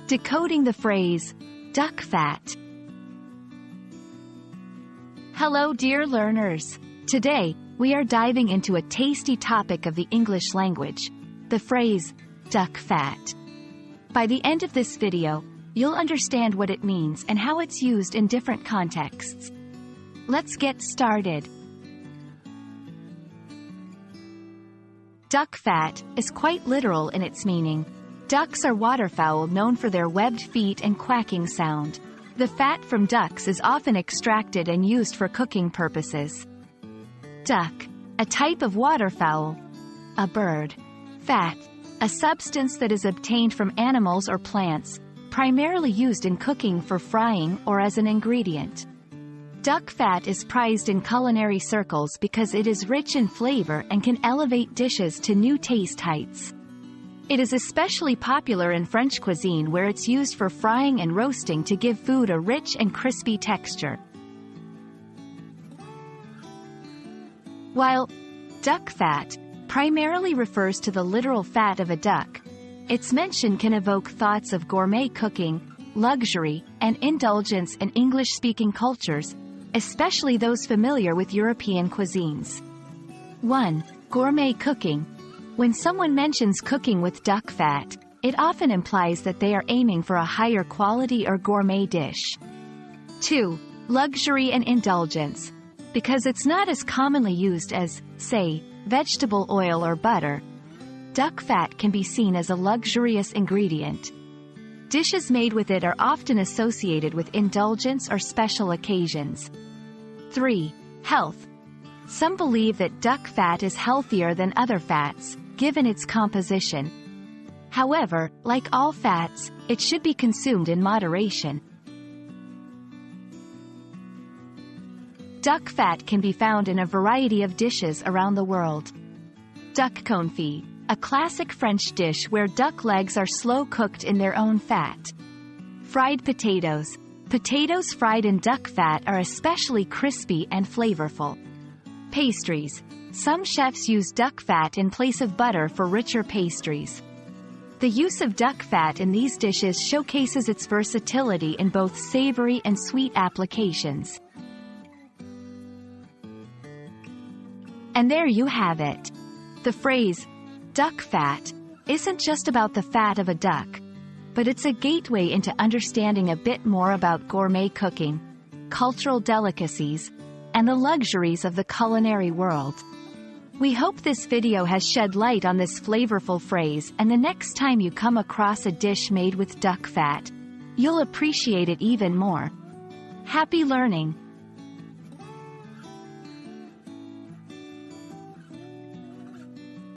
Decoding the phrase, duck fat. Hello dear learners. Today, we are diving into a tasty topic of the English language, the phrase, duck fat. By the end of this video, you'll understand what it means and how it's used in different contexts. Let's get started. Duck fat is quite literal in its meaning. Ducks are waterfowl known for their webbed feet and quacking sound. The fat from ducks is often extracted and used for cooking purposes. Duck, a type of waterfowl. A bird. Fat, a substance that is obtained from animals or plants, primarily used in cooking for frying or as an ingredient. Duck fat is prized in culinary circles because it is rich in flavor and can elevate dishes to new taste heights. It is especially popular in French cuisine where it's used for frying and roasting to give food a rich and crispy texture. While duck fat primarily refers to the literal fat of a duck, its mention can evoke thoughts of gourmet cooking, luxury, and indulgence in English-speaking cultures, especially those familiar with European cuisines. 1. Gourmet cooking. When someone mentions cooking with duck fat, it often implies that they are aiming for a higher quality or gourmet dish. 2. Luxury and indulgence. Because it's not as commonly used as, say, vegetable oil or butter, duck fat can be seen as a luxurious ingredient. Dishes made with it are often associated with indulgence or special occasions. 3. Health. Some believe that duck fat is healthier than other fats, given its composition. However, like all fats, it should be consumed in moderation. Duck fat can be found in a variety of dishes around the world. Duck confit, a classic French dish where duck legs are slow-cooked in their own fat. Fried potatoes. Potatoes fried in duck fat are especially crispy and flavorful. Pastries. Some chefs use duck fat in place of butter for richer pastries. The use of duck fat in these dishes showcases its versatility in both savory and sweet applications. And there you have it. The phrase, duck fat, isn't just about the fat of a duck, but it's a gateway into understanding a bit more about gourmet cooking, cultural delicacies, and the luxuries of the culinary world. We hope this video has shed light on this flavorful phrase, and the next time you come across a dish made with duck fat, you'll appreciate it even more. Happy learning!